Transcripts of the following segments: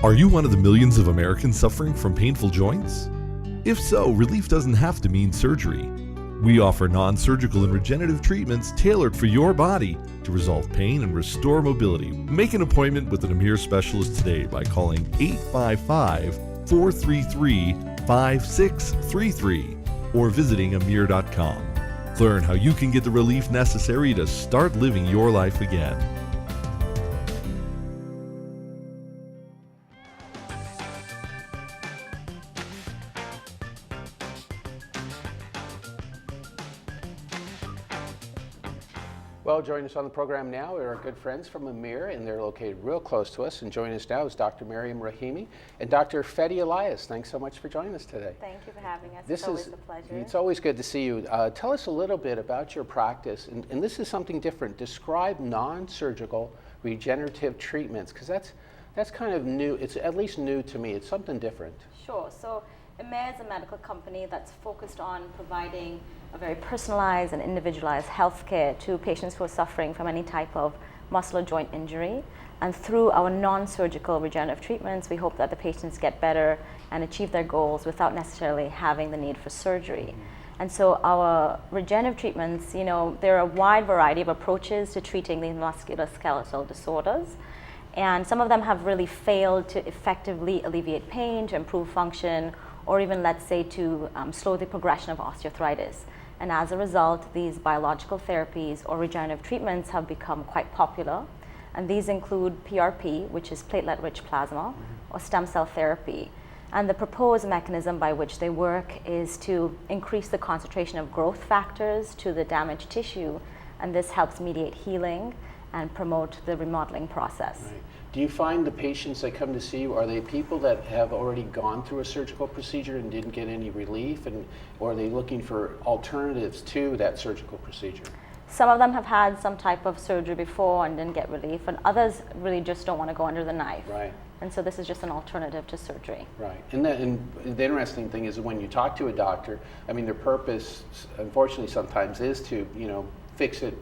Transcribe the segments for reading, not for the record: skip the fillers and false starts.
Are you one of the millions of Americans suffering from painful joints? If so, relief doesn't have to mean surgery. We offer non-surgical and regenerative treatments tailored for your body to resolve pain and restore mobility. Make an appointment with an Emere specialist today by calling 855-433-5633 or visiting Emere.com. Learn how you can get the relief necessary to start living your life again. Well, joining us on the program now are our good friends from Emere, and they're located real close to us. And joining us now is Dr. Mariam Rahimi and Dr. Fedi Elias. Thanks so much for joining us today. Thank you for having us. It's always a pleasure. It's always good to see you. Tell us a little bit about your practice, and this is something different. Describe non-surgical regenerative treatments, because that's kind of new. It's at least new to me. It's something different. Sure. So Emere is a medical company that's focused on providing a very personalized and individualized healthcare to patients who are suffering from any type of muscle or joint injury. And through our non-surgical regenerative treatments, we hope that the patients get better and achieve their goals without necessarily having the need for surgery. And so our regenerative treatments, there are a wide variety of approaches to treating these musculoskeletal disorders. And some of them have really failed to effectively alleviate pain, to improve function, or even, let's say, to slow the progression of osteoarthritis. And as a result, these biological therapies or regenerative treatments have become quite popular. And these include PRP, which is platelet-rich plasma, or stem cell therapy. And the proposed mechanism by which they work is to increase the concentration of growth factors to the damaged tissue, and this helps mediate healing and promote the remodeling process. Right. Do you find the patients that come to see you, are they people that have already gone through a surgical procedure and didn't get any relief, or are they looking for alternatives to that surgical procedure? Some of them have had some type of surgery before and didn't get relief, and others really just don't want to go under the knife. Right. And so this is just an alternative to surgery. Right. And the interesting thing is when you talk to a doctor, I mean, their purpose, unfortunately, sometimes is to, fix it,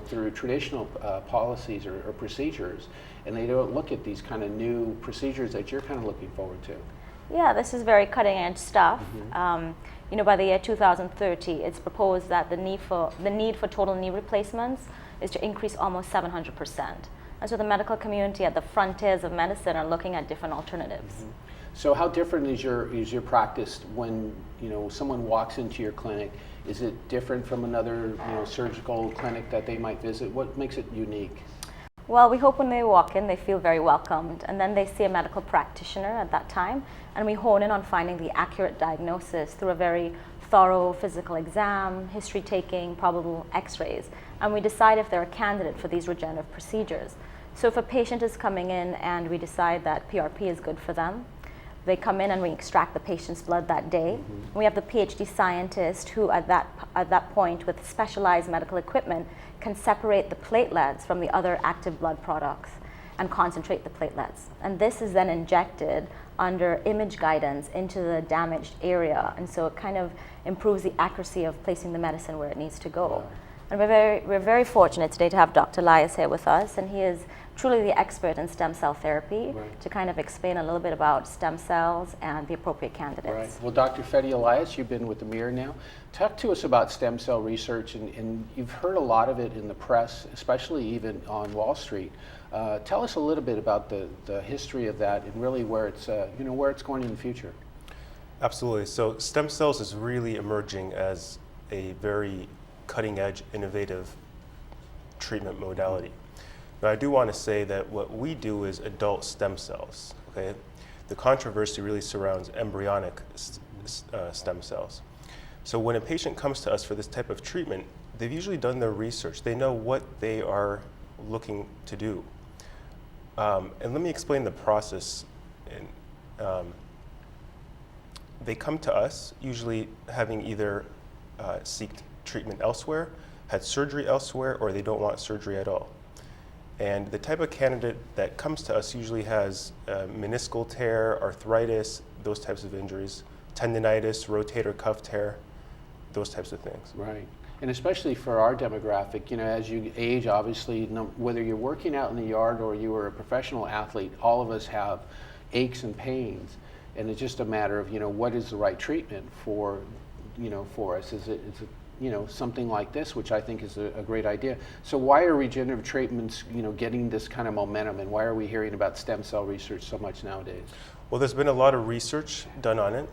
through traditional policies or procedures, and they don't look at these kind of new procedures that you're kind of looking forward to. Yeah, this is very cutting edge stuff. By the year 2030, it's proposed that the need for total knee replacements is to increase almost 700%. And so the medical community at the frontiers of medicine are looking at different alternatives. So how different is your practice when someone walks into your clinic? Is it different from another surgical clinic that they might visit? What makes it unique? Well, we hope when they walk in, they feel very welcomed, and then they see a medical practitioner at that time, and we hone in on finding the accurate diagnosis through a very thorough physical exam, history taking, probable x-rays, and we decide if they're a candidate for these regenerative procedures. So if a patient is coming in and we decide that PRP is good for them, they come in and we extract the patient's blood that day. We have the PhD scientist who at that point with specialized medical equipment can separate the platelets from the other active blood products and concentrate the platelets. And this is then injected under image guidance into the damaged area. And so it kind of improves the accuracy of placing the medicine where it needs to go. Wow. And we're very fortunate today to have Dr. Elias here with us, and he is truly the expert in stem cell therapy to kind of explain a little bit about stem cells and the appropriate candidates. Right. Well, Dr. Fedi Elias, you've been with Emere now. Talk to us about stem cell research, and you've heard a lot of it in the press, especially even on Wall Street. Tell us a little bit about the history of that and really where it's where it's going in the future. Absolutely. So stem cells is really emerging as a very cutting-edge, innovative treatment modality. Now, I do want to say that what we do is adult stem cells. Okay, the controversy really surrounds embryonic stem cells. So when a patient comes to us for this type of treatment, they've usually done their research. They know what they are looking to do. And let me explain the process. They come to us usually having either seeked treatment elsewhere, had surgery elsewhere, or they don't want surgery at all. And the type of candidate that comes to us usually has meniscal tear, arthritis, those types of injuries, tendinitis, rotator cuff tear, those types of things. Right. And especially for our demographic, as you age, obviously, whether you're working out in the yard or you are a professional athlete, all of us have aches and pains, and it's just a matter of, what is the right treatment for, for us? Is it something like this, which I think is a great idea. So why are regenerative treatments, getting this kind of momentum, and why are we hearing about stem cell research so much nowadays? Well, there's been a lot of research done on it.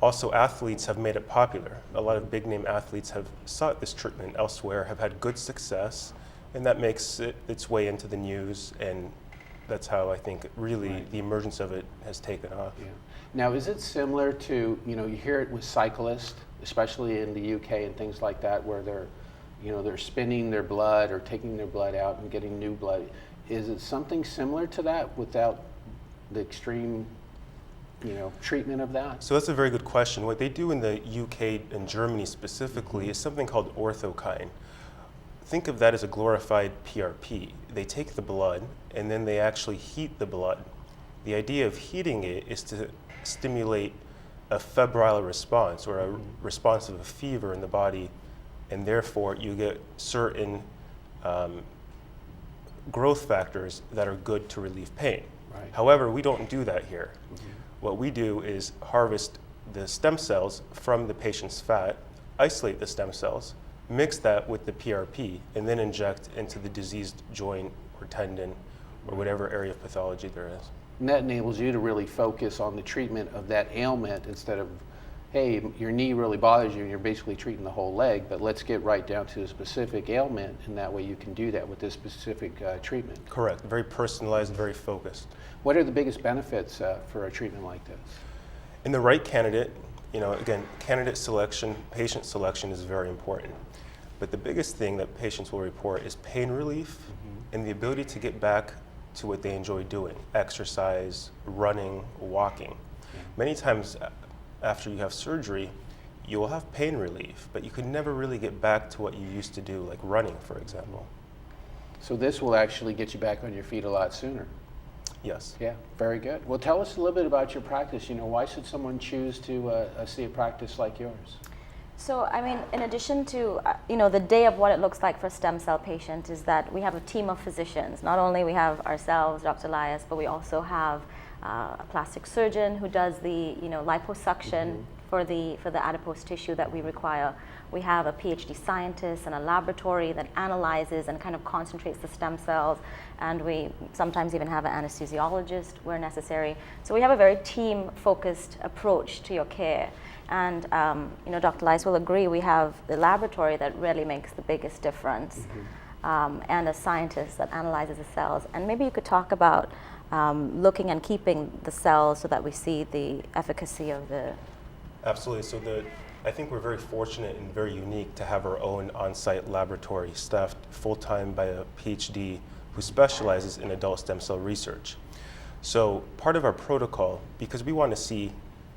Also, athletes have made it popular. A lot of big name athletes have sought this treatment elsewhere, have had good success, and that makes it its way into the news, and that's how I think really the emergence of it has taken off. Yeah. Now, is it similar to, you hear it with cyclists, especially in the UK and things like that, where they're spinning their blood or taking their blood out and getting new blood. Is it something similar to that without the extreme, treatment of that? So that's a very good question. What they do in the UK and Germany specifically is something called orthokine. Think of that as a glorified PRP. They take the blood and then they actually heat the blood. The idea of heating it is to stimulate a febrile response, or a response of a fever in the body, and therefore you get certain growth factors that are good to relieve pain. Right. However, we don't do that here. What we do is harvest the stem cells from the patient's fat, isolate the stem cells, mix that with the PRP, and then inject into the diseased joint or tendon or whatever area of pathology there is. And that enables you to really focus on the treatment of that ailment instead of, hey, your knee really bothers you and you're basically treating the whole leg, but let's get right down to a specific ailment, and that way you can do that with this specific treatment. Correct. Very personalized, very focused. What are the biggest benefits for a treatment like this? In the right candidate, again, candidate selection, patient selection is very important. But the biggest thing that patients will report is pain relief and the ability to get back to what they enjoy doing: exercise, running, walking. Many times after you have surgery, you will have pain relief, but you could never really get back to what you used to do, like running, for example. So this will actually get you back on your feet a lot sooner. Yes. Yeah, very good. Well, tell us a little bit about your practice. Why should someone choose to see a practice like yours? So, in addition to, the day of what it looks like for a stem cell patient is that we have a team of physicians. Not only we have ourselves, Dr. Elias, but we also have a plastic surgeon who does the, liposuction for the adipose tissue that we require. We have a PhD scientist and a laboratory that analyzes and kind of concentrates the stem cells, and we sometimes even have an anesthesiologist where necessary. So we have a very team-focused approach to your care. And Dr. Elias will agree, we have the laboratory that really makes the biggest difference, and a scientist that analyzes the cells. And maybe you could talk about looking and keeping the cells so that we see the efficacy of the... Absolutely. So I think we're very fortunate and very unique to have our own on-site laboratory staffed full-time by a PhD who specializes in adult stem cell research. So part of our protocol, because we want to see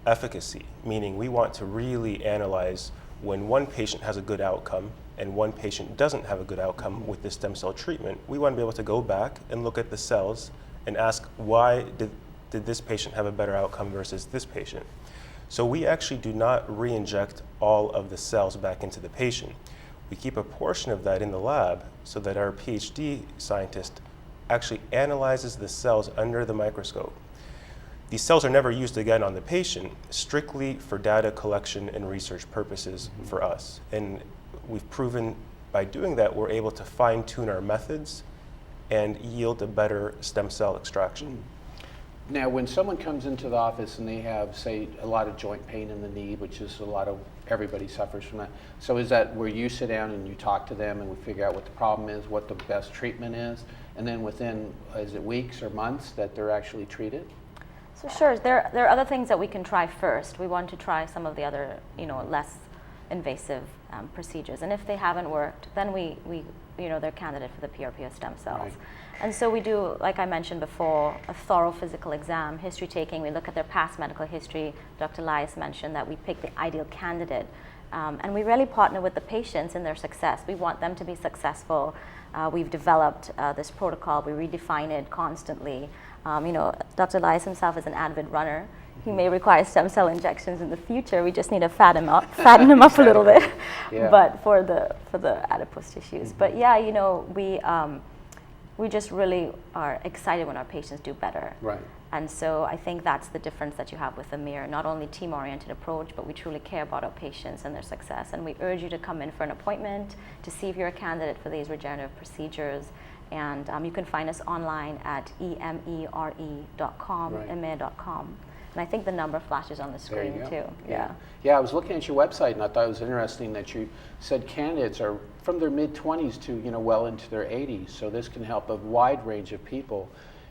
efficacy, meaning we want to really analyze when one patient has a good outcome and one patient doesn't have a good outcome with the stem cell treatment, we want to be able to go back and look at the cells and ask, why did this patient have a better outcome versus this patient? So we actually do not re-inject all of the cells back into the patient. We keep a portion of that in the lab so that our PhD scientist actually analyzes the cells under the microscope. These cells are never used again on the patient, strictly for data collection and research purposes for us. And we've proven by doing that, we're able to fine-tune our methods and yield a better stem cell extraction. Now, when someone comes into the office and they have, say, a lot of joint pain in the knee, which is everybody suffers from that. So is that where you sit down and you talk to them and we figure out what the problem is, what the best treatment is, and then within, is it weeks or months that they're actually treated? So sure, there are other things that we can try first. We want to try some of the other, less invasive procedures. And if they haven't worked, then they're candidate for the PRP or stem cells. Right. And so we do, like I mentioned before, a thorough physical exam, history taking. We look at their past medical history. Dr. Elias mentioned that we pick the ideal candidate. And we really partner with the patients in their success. We want them to be successful. We've developed this protocol. We redefine it constantly. Dr. Elias himself is an avid runner. He may require stem cell injections in the future. We just need to fatten him up a little bit. Yeah. But for the adipose tissues. But yeah, we just really are excited when our patients do better. Right. And so I think that's the difference that you have with Emere, not only team-oriented approach, but we truly care about our patients and their success. And we urge you to come in for an appointment to see if you're a candidate for these regenerative procedures. And you can find us online at emere.com, Right. emere.com. And I think the number flashes on the There you screen go. too. Yeah, I was looking at your website and I thought it was interesting that you said candidates are from their mid-20s to well into their 80s. So this can help a wide range of people.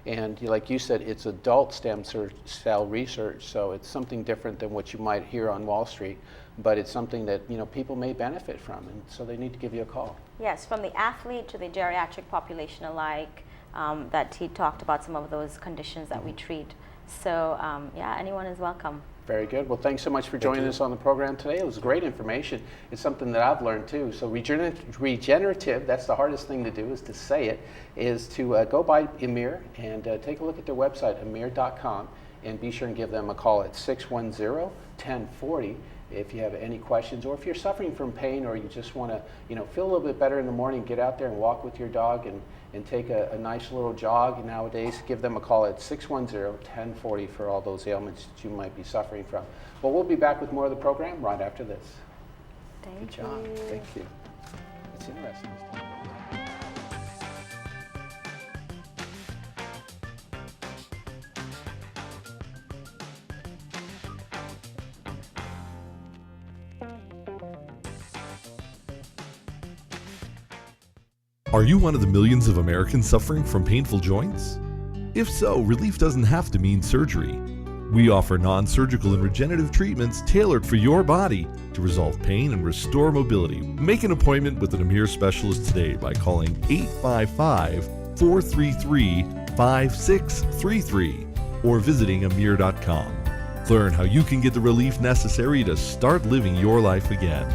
And like you said, it's adult stem cell research, so it's something different than what you might hear on Wall Street, but it's something that people may benefit from, and so they need to give you a call. Yes, from the athlete to the geriatric population alike, that he talked about some of those conditions that we treat. So yeah, anyone is welcome. Very good. Well, thanks so much for joining us on the program today. It was great information. It's something that I've learned too. So regenerative, that's the hardest thing to do, is to say it, is to go by Emere and take a look at their website, emere.com, and be sure and give them a call at 610-1040 if you have any questions, or if you're suffering from pain, or you just want to feel a little bit better in the morning, get out there and walk with your dog and take a nice little jog nowadays. Give them a call at 610-1040 for all those ailments that you might be suffering from. Well, we'll be back with more of the program right after this. Thank Good job. you. Thank you. It's interesting. Are you one of the millions of Americans suffering from painful joints? If so, relief doesn't have to mean surgery. We offer non-surgical and regenerative treatments tailored for your body to resolve pain and restore mobility. Make an appointment with an Emere specialist today by calling 855-433-5633 or visiting emere.com. Learn how you can get the relief necessary to start living your life again.